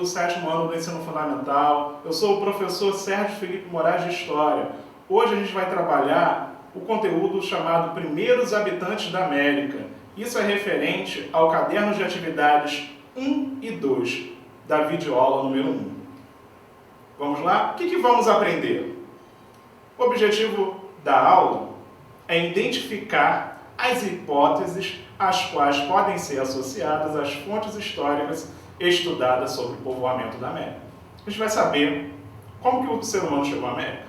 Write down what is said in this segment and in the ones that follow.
7º ano do ensino fundamental. Eu sou o professor Sérgio Felipe Moraes de História. Hoje a gente vai trabalhar o conteúdo chamado Primeiros Habitantes da América. Isso é referente ao caderno de atividades 1 e 2 da videoaula número 1. Vamos lá? O que vamos aprender? O objetivo da aula é identificar as hipóteses às quais podem ser associadas as fontes históricas estudadas sobre o povoamento da América. A gente vai saber como que o ser humano chegou à América.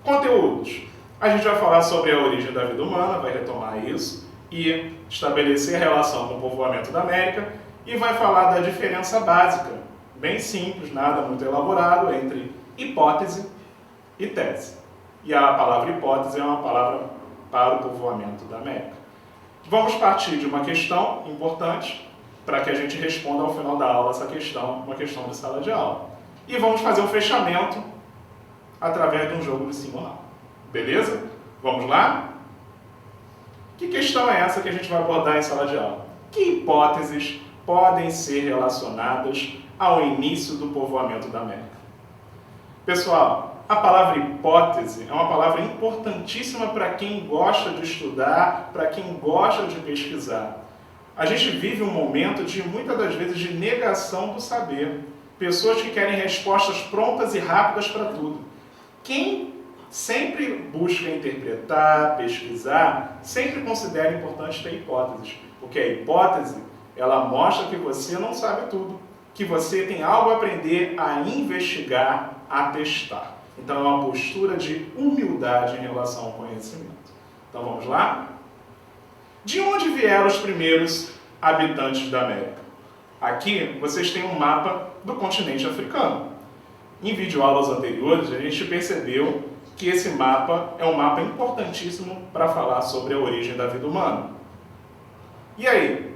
Conteúdos. A gente vai falar sobre a origem da vida humana, vai retomar isso, e estabelecer a relação com o povoamento da América, e vai falar da diferença básica, bem simples, nada muito elaborado, entre hipótese e tese. E a palavra hipótese é uma palavra para o povoamento da América. Vamos partir de uma questão importante para que a gente responda ao final da aula essa questão, uma questão de sala de aula. E vamos fazer um fechamento através de um jogo de sim ou não. Beleza? Vamos lá? Que questão é essa que a gente vai abordar em sala de aula? Que hipóteses podem ser relacionadas ao início do povoamento da América? Pessoal, a palavra hipótese é uma palavra importantíssima para quem gosta de estudar, para quem gosta de pesquisar. A gente vive um momento de, muitas das vezes, de negação do saber. Pessoas que querem respostas prontas e rápidas para tudo. Quem sempre busca interpretar, pesquisar, sempre considera importante ter hipóteses. Porque a hipótese, ela mostra que você não sabe tudo, que você tem algo a aprender, a investigar, a testar. Então é uma postura de humildade em relação ao conhecimento. Então vamos lá? De onde vieram os primeiros habitantes da América? Aqui vocês têm um mapa do continente africano. Em videoaulas anteriores a gente percebeu que esse mapa é um mapa importantíssimo para falar sobre a origem da vida humana. E aí?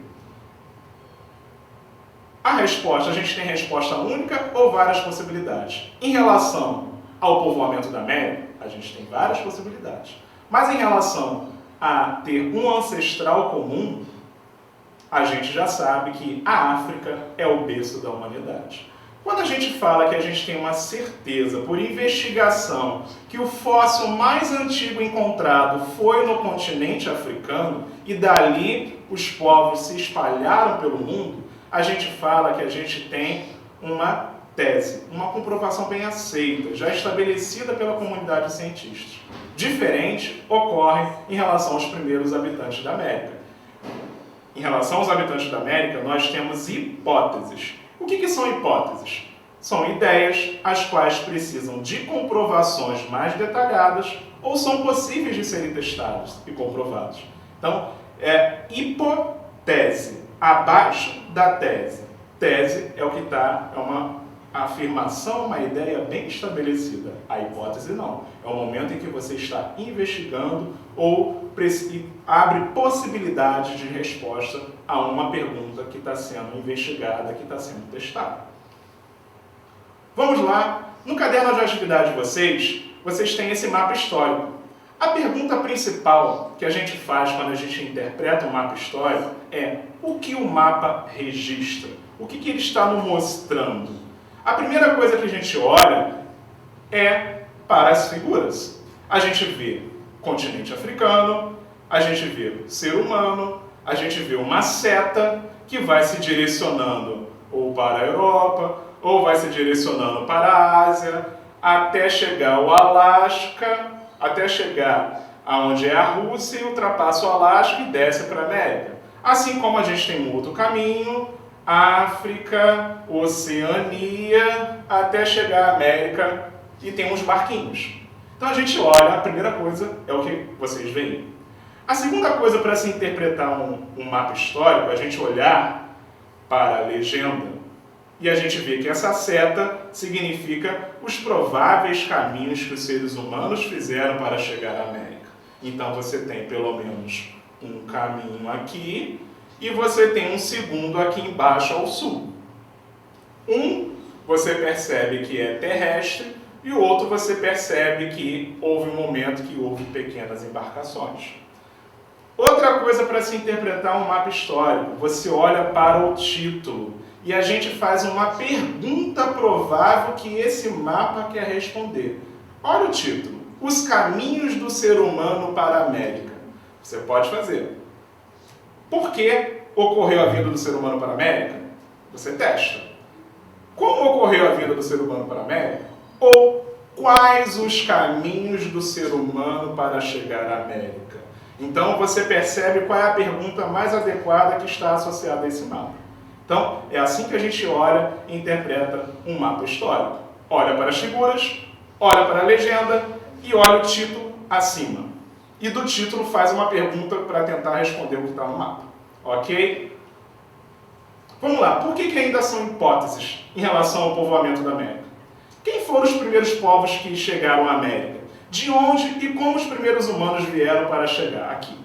A resposta, a gente tem resposta única ou várias possibilidades? Em relação ao povoamento da América, a gente tem várias possibilidades. Mas em relação a ter um ancestral comum, a gente já sabe que a África é o berço da humanidade. Quando a gente fala que a gente tem uma certeza, por investigação, que o fóssil mais antigo encontrado foi no continente africano e dali os povos se espalharam pelo mundo, a gente fala que a gente tem uma tese, uma comprovação bem aceita, já estabelecida pela comunidade cientista. Diferente ocorre em relação aos primeiros habitantes da América. Em relação aos habitantes da América, nós temos hipóteses. O que são hipóteses? São ideias as quais precisam de comprovações mais detalhadas ou são possíveis de serem testadas e comprovadas. Então, é hipótese, abaixo da tese. Tese é o que está, é uma afirmação, uma ideia bem estabelecida. A hipótese não. É o momento em que você está investigando ou abre possibilidade de resposta a uma pergunta que está sendo investigada, que está sendo testada. Vamos lá. No caderno de atividade de vocês têm esse mapa histórico. A pergunta principal que a gente faz quando a gente interpreta um mapa histórico é o que o mapa registra? O que ele está nos mostrando? A primeira coisa que a gente olha é para as figuras. A gente vê continente africano, a gente vê ser humano, a gente vê uma seta que vai se direcionando ou para a Europa, ou vai se direcionando para a Ásia, até chegar ao Alasca, até chegar aonde é a Rússia e ultrapassa o Alasca e desce para a América. Assim como a gente tem um outro caminho, África, Oceania, até chegar à América e tem uns barquinhos. Então a gente olha, a primeira coisa é o que vocês veem. A segunda coisa para se interpretar um mapa histórico é a gente olhar para a legenda e a gente vê que essa seta significa os prováveis caminhos que os seres humanos fizeram para chegar à América. Então você tem pelo menos um caminho aqui e você tem um segundo aqui embaixo ao sul. Um você percebe que é terrestre e o outro você percebe que houve um momento que houve pequenas embarcações. Outra coisa para se interpretar um mapa histórico, você olha para o título. e a gente faz uma pergunta provável que esse mapa quer responder. Olha o título: Os caminhos do ser humano para a América. Você pode fazer. Por que ocorreu a vinda do ser humano para a América? Você testa. Como ocorreu a vinda do ser humano para a América? Ou quais os caminhos do ser humano para chegar à América? Então você percebe qual é a pergunta mais adequada que está associada a esse mapa. Então é assim que a gente olha e interpreta um mapa histórico. Olha para as figuras, olha para a legenda e olha o título acima. E do título faz uma pergunta para tentar responder o que está no mapa. Ok? Vamos lá, por que ainda são hipóteses em relação ao povoamento da América? Quem foram os primeiros povos que chegaram à América? De onde e como os primeiros humanos vieram para chegar aqui?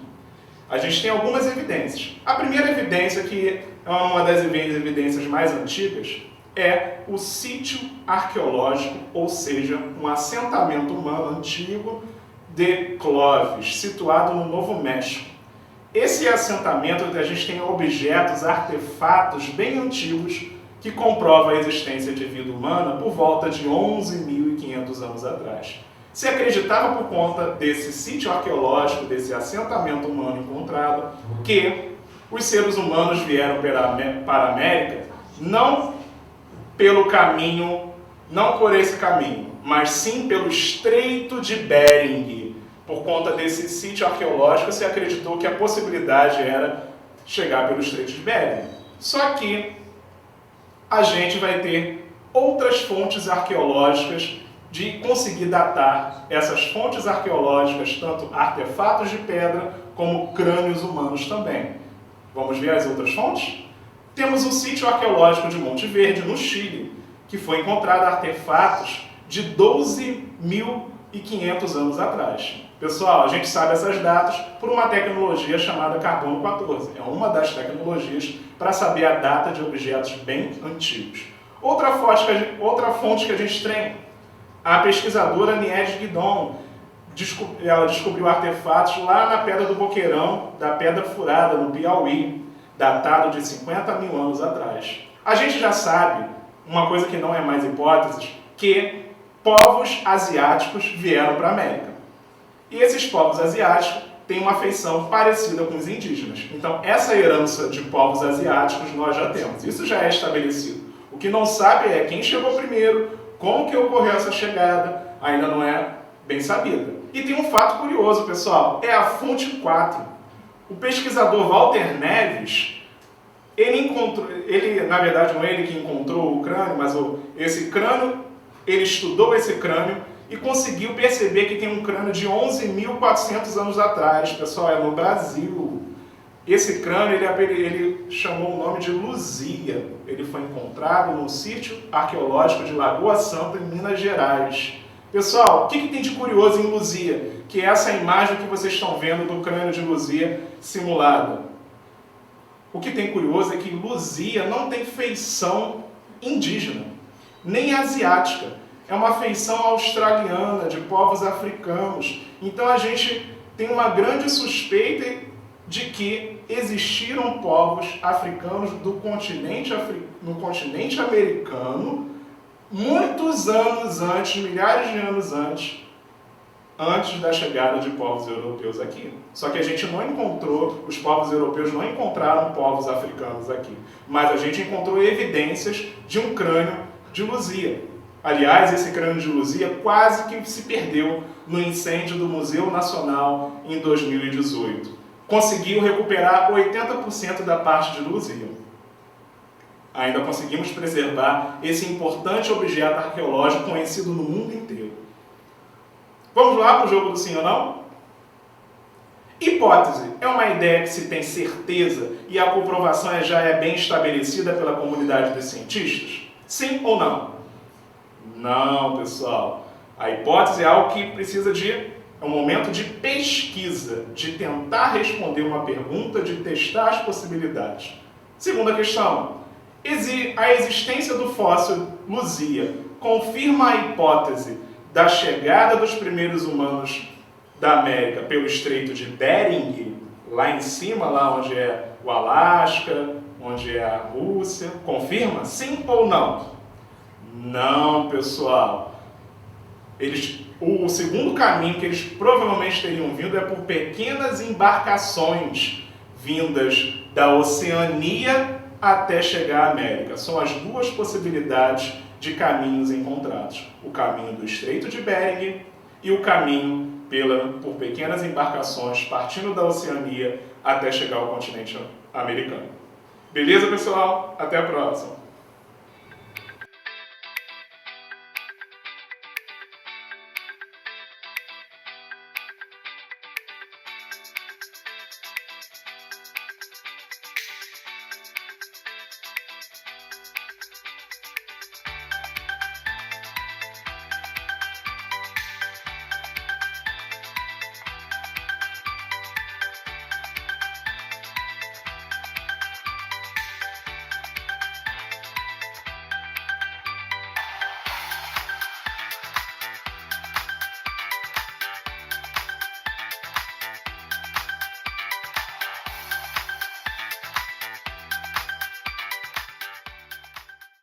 A gente tem algumas evidências. A primeira evidência, que é uma das evidências mais antigas, é o sítio arqueológico, ou seja, um assentamento humano antigo de Clovis, situado no Novo México. Esse assentamento, a gente tem objetos, artefatos bem antigos que comprovam a existência de vida humana por volta de 11.500 anos atrás. Se acreditava, por conta desse sítio arqueológico, desse assentamento humano encontrado, que os seres humanos vieram para a América não pelo caminho, não por esse caminho, mas sim pelo Estreito de Bering. Por conta desse sítio arqueológico, se acreditou que a possibilidade era chegar pelo Estreito de Bering. Só que a gente vai ter outras fontes arqueológicas de conseguir datar essas fontes arqueológicas, tanto artefatos de pedra como crânios humanos também. Vamos ver as outras fontes? Temos o sítio arqueológico de Monte Verde, no Chile, que foi encontrado artefatos de 12.500 anos atrás. Pessoal, a gente sabe essas datas por uma tecnologia chamada carbono 14. É uma das tecnologias para saber a data de objetos bem antigos. Outra fonte que a gente tem, a pesquisadora Nied Guidon, ela descobriu artefatos lá na Pedra do Boqueirão, da Pedra Furada, no Piauí, datado de 50.000 anos atrás. A gente já sabe, uma coisa que não é mais hipótese, que povos asiáticos vieram para a América. E esses povos asiáticos têm uma feição parecida com os indígenas. Então, essa herança de povos asiáticos nós já temos. Isso já é estabelecido. O que não sabe é quem chegou primeiro, como que ocorreu essa chegada, ainda não é bem sabida. E tem um fato curioso, pessoal, é a fonte 4. O pesquisador Walter Neves, na verdade não é ele que encontrou o crânio, mas esse crânio, ele estudou esse crânio e conseguiu perceber que tem um crânio de 11.400 anos atrás. Pessoal, é no Brasil. Esse crânio, ele chamou o nome de Luzia. Ele foi encontrado no sítio arqueológico de Lagoa Santa, em Minas Gerais. Pessoal, o que tem de curioso em Luzia? Que é essa imagem que vocês estão vendo do crânio de Luzia simulada. O que tem curioso é que Luzia não tem feição indígena, nem asiática. É uma feição australiana, de povos africanos. Então a gente tem uma grande suspeita de que existiram povos africanos no continente americano, muitos anos antes, milhares de anos antes da chegada de povos europeus aqui. Só que a gente não encontrou, os povos europeus não encontraram povos africanos aqui, mas a gente encontrou evidências de um crânio de Luzia. Aliás, esse crânio de Luzia quase que se perdeu no incêndio do Museu Nacional em 2018. Conseguiu recuperar 80% da parte de Luzia. Ainda conseguimos preservar esse importante objeto arqueológico conhecido no mundo inteiro. Vamos lá para o jogo do sim ou não? Hipótese é uma ideia que se tem certeza e a comprovação já é bem estabelecida pela comunidade dos cientistas? Sim ou não? Não, pessoal. A hipótese é algo que precisa de um momento de pesquisa, de tentar responder uma pergunta, de testar as possibilidades. Segunda questão. A existência do fóssil Luzia confirma a hipótese da chegada dos primeiros humanos da América pelo Estreito de Bering, lá em cima, lá onde é o Alasca, onde é a Rússia. Confirma? Sim ou não? Não, pessoal. O segundo caminho que eles provavelmente teriam vindo é por pequenas embarcações vindas da Oceania até chegar à América. São as duas possibilidades de caminhos encontrados. O caminho do Estreito de Bering e o caminho por pequenas embarcações partindo da Oceania até chegar ao continente americano. Beleza, pessoal? Até a próxima!